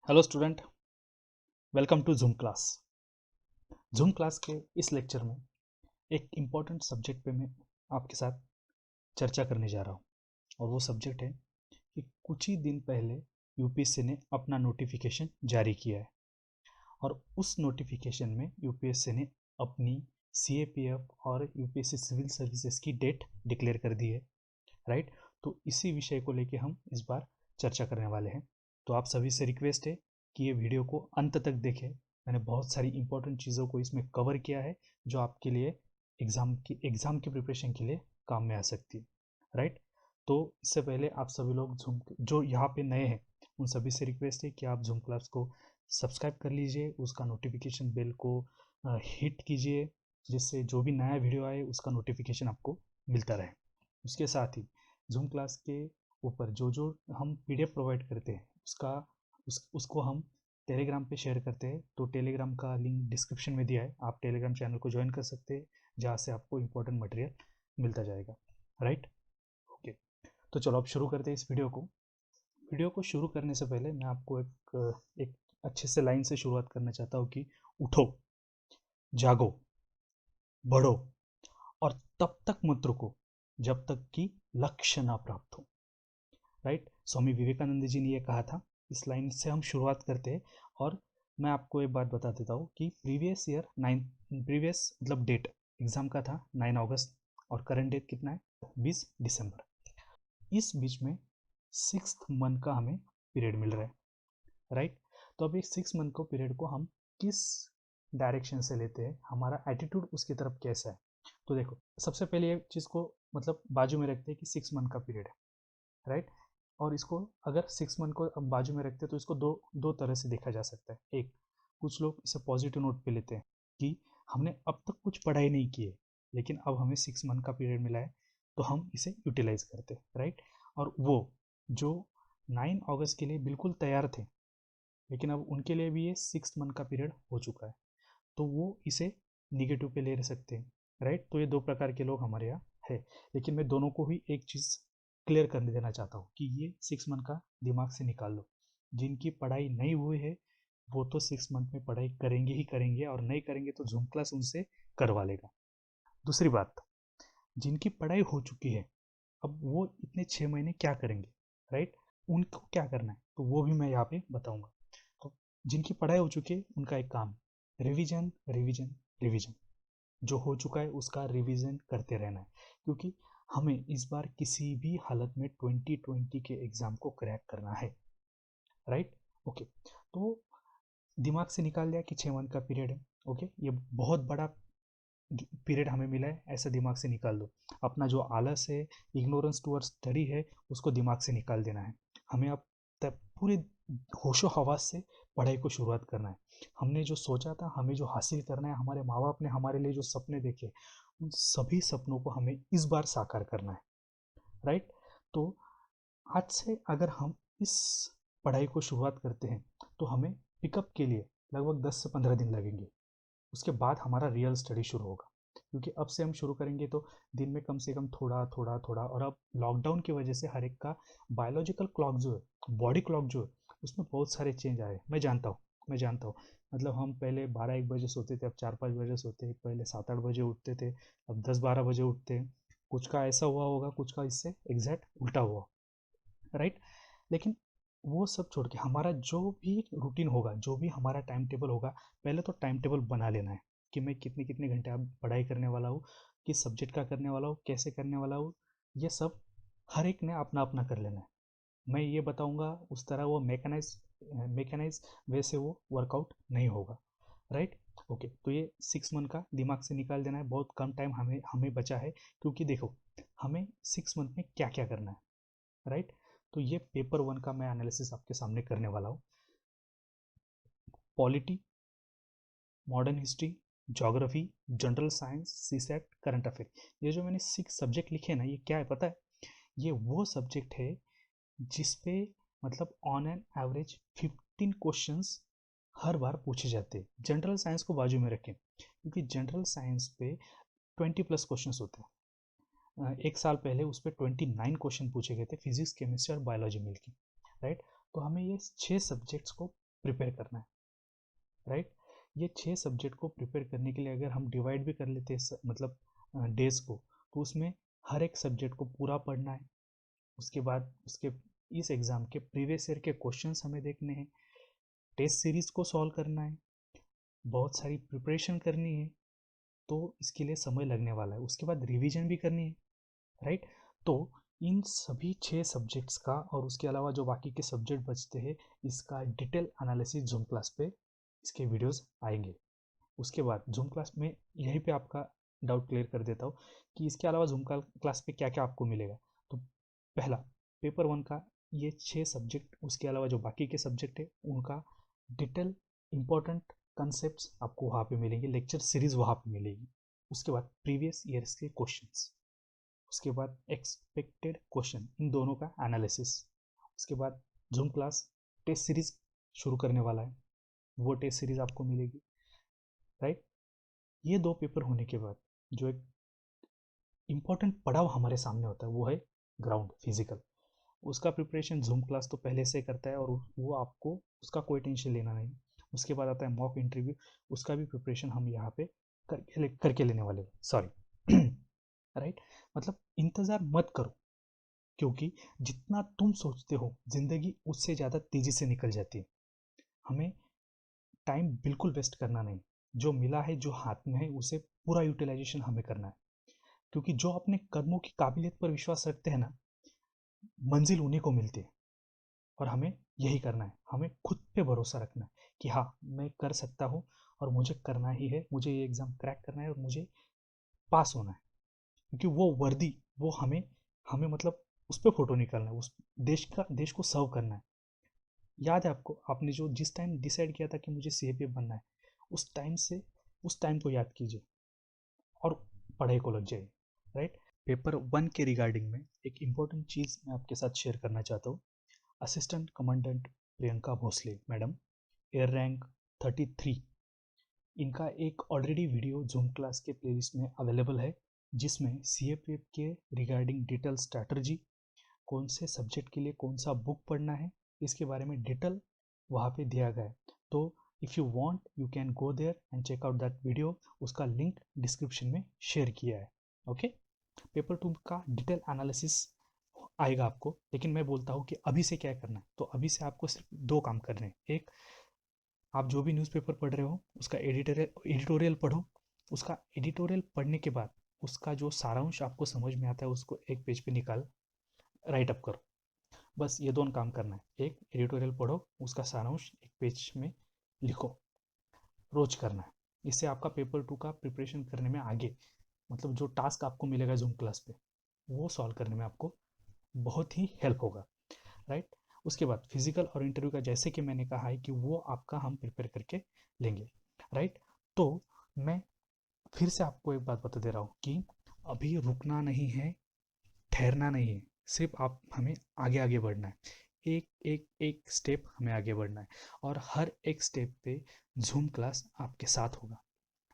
Hello student, welcome to Zoom class. Zoom class के इस lecture में एक इम्पॉर्टेंट सब्जेक्ट पे मैं आपके साथ चर्चा करने जा रहा हूँ और वो सब्जेक्ट है कि कुछ ही दिन पहले यूपीएससी ने अपना नोटिफिकेशन जारी किया है और उस नोटिफिकेशन में यूपीएससी ने अपनी सीएपीएफ और यूपीएससी सिविल सर्विसेज की डेट डिक्लेयर कर दी है। राइट, तो इसी विषय को लेके हम इस बार चर्चा करने वाले हैं। तो आप सभी से रिक्वेस्ट है कि ये वीडियो को अंत तक देखें। मैंने बहुत सारी इंपॉर्टेंट चीज़ों को इसमें कवर किया है जो आपके लिए एग्ज़ाम की प्रिपरेशन के लिए काम में आ सकती है। राइट, तो इससे पहले आप सभी लोग जूम जो यहाँ पे नए हैं उन सभी से रिक्वेस्ट है कि आप जूम क्लास को सब्सक्राइब कर लीजिए, उसका नोटिफिकेशन बेल को हिट कीजिए, जिससे जो भी नया वीडियो आए उसका नोटिफिकेशन आपको मिलता रहे। उसके साथ ही जूम क्लास के ऊपर जो जो हम पीडीएफ प्रोवाइड करते हैं उसको हम टेलीग्राम पे शेयर करते हैं। तो टेलीग्राम का लिंक डिस्क्रिप्शन में दिया है, आप टेलीग्राम चैनल को ज्वाइन कर सकते हैं जहाँ से आपको इम्पोर्टेंट मटेरियल मिलता जाएगा। Right, okay. तो चलो अब शुरू करते हैं इस वीडियो को शुरू करने से पहले मैं आपको एक अच्छे से लाइन से शुरुआत करना चाहता हूँ कि उठो, जागो, बढ़ो और तब तक मत रुको जब तक कि लक्ष्य ना प्राप्त हो। राइट, स्वामी विवेकानंद जी ने ये कहा था। इस लाइन से हम शुरुआत करते हैं और मैं आपको एक बात बता देता हूँ कि प्रीवियस मतलब डेट एग्जाम का था 9 अगस्त और करंट डेट कितना है 20 दिसंबर। इस बीच में 6 मंथ का हमें पीरियड मिल रहा है। राइट, तो अब इस 6 मंथ को पीरियड को हम किस डायरेक्शन से लेते हैं, हमारा एटीट्यूड उसकी तरफ कैसा है। तो देखो, सबसे पहले ये चीज़ को मतलब बाजू में रखते हैं कि 6 मंथ का पीरियड है। राइट, और इसको अगर 6 मंथ को अब बाजू में रखते हैं तो इसको दो दो तरह से देखा जा सकता है। एक, कुछ लोग इसे पॉजिटिव नोट पे लेते हैं कि हमने अब तक कुछ पढ़ाई नहीं की है लेकिन अब हमें 6 मंथ का पीरियड मिला है तो हम इसे यूटिलाइज करते हैं। राइट, और वो जो 9 अगस्त के लिए बिल्कुल तैयार थे लेकिन अब उनके लिए भी ये 6 मंथ का पीरियड हो चुका है तो वो इसे निगेटिव पे ले सकते हैं। राइट, तो ये दो प्रकार के लोग हमारे यहाँ है। लेकिन मैं दोनों को ही एक चीज़ क्लियर कर देना चाहता हूँ कि ये 6 मंथ का दिमाग से निकाल लो। जिनकी पढ़ाई नहीं हुई है वो तो 6 मंथ में पढ़ाई करेंगे ही करेंगे और नहीं करेंगे तो जूम क्लास उनसे करवा लेगा। दूसरी बात, जिनकी पढ़ाई हो चुकी है अब वो इतने 6 महीने क्या करेंगे। राइट, उनको क्या करना है तो वो भी मैं यहाँ पे बताऊंगा। तो जिनकी पढ़ाई हो चुकी है उनका एक काम, रिवीजन रिवीजन रिवीजन। जो हो चुका है उसका रिवीजन करते रहना है क्योंकि हमें इस बार किसी भी हालत में 2020 के एग्जाम को क्रैक करना है। Right, okay. तो दिमाग से निकाल लिया कि 6 मंथ का पीरियड है। ओके, ये बहुत बड़ा पीरियड हमें मिला है ऐसा दिमाग से निकाल दो। अपना जो आलस है, इग्नोरेंस टूवर्ड्स स्टडी है, उसको दिमाग से निकाल देना है। हमें अब तक पूरे होशो हवास से पढ़ाई को शुरुआत करना है। हमने जो सोचा था, हमें जो हासिल करना है, हमारे माँ बाप ने हमारे लिए जो सपने देखे उन सभी सपनों को हमें इस बार साकार करना है। राइट, तो आज से अगर हम इस पढ़ाई को शुरुआत करते हैं तो हमें पिकअप के लिए लगभग 10 से 15 दिन लगेंगे। उसके बाद हमारा रियल स्टडी शुरू होगा क्योंकि अब से हम शुरू करेंगे तो दिन में कम से कम थोड़ा थोड़ा थोड़ा। और अब लॉकडाउन की वजह से हर एक का बायोलॉजिकल क्लॉक जो है, बॉडी क्लॉक जो है, उसमें बहुत सारे चेंज आए। मैं जानता हूँ मतलब हम पहले 12-1 बजे सोते थे, अब 4-5 बजे सोते हैं। पहले 7-8 बजे उठते थे, अब 10-12 बजे उठते हैं। कुछ का ऐसा हुआ होगा, कुछ का इससे एग्जैक्ट उल्टा हुआ। राइट, लेकिन वो सब छोड़ के हमारा जो भी रूटीन होगा, जो भी हमारा टाइम टेबल होगा, पहले तो टाइम टेबल बना लेना है कि मैं कितने कितने घंटे अब पढ़ाई करने वाला हूँ, किस सब्जेक्ट का करने वाला हूँ, कैसे करने वाला हूँ। ये सब हर एक ने अपना अपना कर लेना है। मैं ये बताऊंगा उस तरह वो मैकेनाइज वे से वो वर्कआउट नहीं होगा। Right, okay. तो ये 6 मंथ का दिमाग से निकाल देना है। बहुत कम टाइम हमें हमें बचा है क्योंकि देखो हमें 6 मंथ में क्या क्या करना है। राइट, तो ये पेपर 1 का मैं एनालिसिस आपके सामने करने वाला हूँ। Polity, modern history, geography, general science, CSAT, current affair, ये जो मैंने 6 सब्जेक्ट लिखे ना, ये क्या है पता है? ये वो सब्जेक्ट है जिसपे मतलब ऑन एन एवरेज 15 क्वेश्चंस हर बार पूछे जाते हैं। जनरल साइंस को बाजू में रखें क्योंकि जनरल साइंस पे 20+ क्वेश्चंस होते हैं। एक साल पहले उस पर 29 क्वेश्चन पूछे गए थे, फिजिक्स, केमिस्ट्री और बायोलॉजी मिलके। राइट, तो हमें ये 6 सब्जेक्ट्स को प्रिपेयर करना है, राइट। ये 6 सब्जेक्ट को प्रिपेयर करने के लिए अगर हम डिवाइड भी कर लेते हैं मतलब डेज को, तो उसमें हर एक सब्जेक्ट को पूरा पढ़ना है। उसके बाद उसके इस एग्ज़ाम के प्रीवियस ईयर के क्वेश्चंस हमें देखने हैं, टेस्ट सीरीज को सॉल्व करना है, बहुत सारी प्रिपरेशन करनी है, तो इसके लिए समय लगने वाला है। उसके बाद रिवीजन भी करनी है, राइट। तो इन सभी 6 सब्जेक्ट्स का और उसके अलावा जो बाकी के सब्जेक्ट बचते हैं, इसका डिटेल एनालिसिस जूम क्लास पे इसके वीडियोस आएंगे। उसके बाद जूम क्लास में यहीं पे आपका डाउट क्लियर कर देता हूँ कि इसके अलावा जूम क्लास पे क्या क्या आपको मिलेगा। तो पहला, पेपर 1 का ये 6 सब्जेक्ट, उसके अलावा जो बाकी के सब्जेक्ट है उनका डिटेल इंपॉर्टेंट कंसेप्ट आपको वहाँ पे मिलेंगे, लेक्चर सीरीज वहाँ पे मिलेगी। उसके बाद प्रीवियस ईयर्स के क्वेश्चंस, उसके बाद एक्सपेक्टेड क्वेश्चन, इन दोनों का एनालिसिस। उसके बाद जूम क्लास टेस्ट सीरीज शुरू करने वाला है, वो टेस्ट सीरीज आपको मिलेगी, राइट। ये 2 पेपर होने के बाद जो एक इम्पॉर्टेंट पड़ाव हमारे सामने होता है वो है ग्राउंड फिजिकल। उसका प्रिपरेशन जूम क्लास तो पहले से करता है और वो आपको उसका कोई टेंशन लेना नहीं। उसके बाद आता है मॉक इंटरव्यू, उसका भी प्रिपरेशन हम यहाँ पे करके लेने वाले हैं, सॉरी राइट। मतलब इंतज़ार मत करो, क्योंकि जितना तुम सोचते हो जिंदगी उससे ज़्यादा तेज़ी से निकल जाती है। हमें टाइम बिल्कुल वेस्ट करना नहीं, जो मिला है जो हाथ में है उसे पूरा यूटिलाइजेशन हमें करना है। क्योंकि जो अपने कर्मों की काबिलियत पर विश्वास रखते हैं ना, मंजिल उन्हीं को मिलती है। और हमें यही करना है, हमें खुद पे भरोसा रखना है कि हाँ मैं कर सकता हूँ और मुझे करना ही है, मुझे ये एग्ज़ाम क्रैक करना है और मुझे पास होना है। क्योंकि वो वर्दी, वो हमें हमें मतलब उस पर फोटो निकालना है, उस देश को सर्व करना है। याद है आपको, आपने जो जिस टाइम डिसाइड किया था कि मुझे सीएपीएफ बनना है, उस टाइम को याद कीजिए और पढ़ाई को लग जाइए, राइट। पेपर 1 के रिगार्डिंग में एक इम्पॉर्टेंट चीज़ मैं आपके साथ शेयर करना चाहता हूँ। Assistant commandant Priyanka Bhosle madam, air rank 33, इनका एक ऑलरेडी वीडियो जूम क्लास के प्लेलिस्ट में अवेलेबल है, जिसमें सीएपीएफ के रिगार्डिंग डिटेल स्ट्रैटेजी, कौन से सब्जेक्ट के लिए कौन सा बुक पढ़ना है, इसके बारे में डिटेल वहाँ पे दिया गया है। तो if you want you can go there and check out that video, उसका लिंक डिस्क्रिप्शन में शेयर किया है, ओके। पेपर 2 का डिटेल एनालिसिस आएगा आपको, लेकिन मैं बोलता हूँ कि अभी से क्या करना है। तो अभी से आपको सिर्फ 2 काम करने हैं। एक, आप जो भी न्यूज़पेपर पढ़ रहे हो उसका एडिटोरियल पढ़ो। उसका एडिटोरियल पढ़ने के बाद उसका जो सारांश आपको समझ में आता है उसको एक पेज पे निकाल राइट अप करो। बस ये दोनों काम करना है, एक एडिटोरियल पढ़ो, उसका सारांश एक पेज में लिखो, रोज करना है। इससे आपका पेपर 2 का प्रिपरेशन करने में आगे, मतलब जो टास्क आपको मिलेगा जूम क्लास पे, वो सॉल्व करने में आपको बहुत ही हेल्प होगा, राइट। उसके बाद फिजिकल और इंटरव्यू का, जैसे कि मैंने कहा है कि वो आपका हम प्रिपेयर करके लेंगे, राइट। तो मैं फिर से आपको एक बात बता दे रहा हूँ कि अभी रुकना नहीं है, ठहरना नहीं है, सिर्फ आप हमें आगे आगे बढ़ना है। एक एक एक स्टेप हमें आगे बढ़ना है और हर एक स्टेप पे जूम क्लास आपके साथ होगा।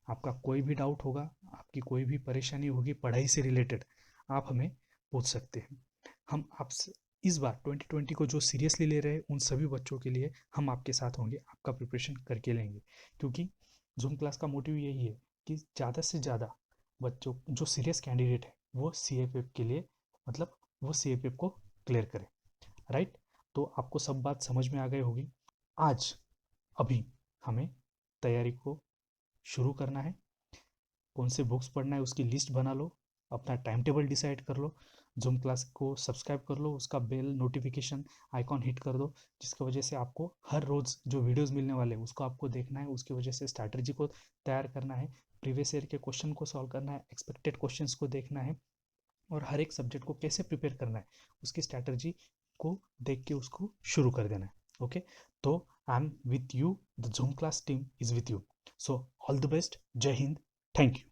आपका कोई भी डाउट होगा, आपकी कोई भी परेशानी होगी पढ़ाई से रिलेटेड, आप हमें पूछ सकते हैं। हम आपसे इस बार 2020 को जो सीरियसली ले रहे हैं उन सभी बच्चों के लिए हम आपके साथ होंगे, आपका प्रिपरेशन करके लेंगे। क्योंकि जूम क्लास का मोटिव यही है कि ज़्यादा से ज़्यादा बच्चों जो सीरियस कैंडिडेट है वो सीएफएफ के लिए, मतलब वो सीएफएफ को क्लियर करें, राइट। तो आपको सब बात समझ में आ गई होगी। आज अभी हमें तैयारी को शुरू करना है। कौन से बुक्स पढ़ना है उसकी लिस्ट बना लो, अपना टाइम टेबल डिसाइड कर लो, जूम क्लास को सब्सक्राइब कर लो, उसका बेल नोटिफिकेशन आइकॉन हिट कर दो, जिसकी वजह से आपको हर रोज़ जो वीडियोस मिलने वाले हैं उसको आपको देखना है। उसकी वजह से स्ट्रैटेजी को तैयार करना है, प्रीवियस ईयर के क्वेश्चन को सॉल्व करना है, एक्सपेक्टेड क्वेश्चंस को देखना है और हर एक सब्जेक्ट को कैसे प्रिपेयर करना है उसकी स्ट्रैटेजी को देख के उसको शुरू कर देना है, ओके। तो I am with you, the zoom class team is with you. So all the best, जय हिंद, थैंक यू।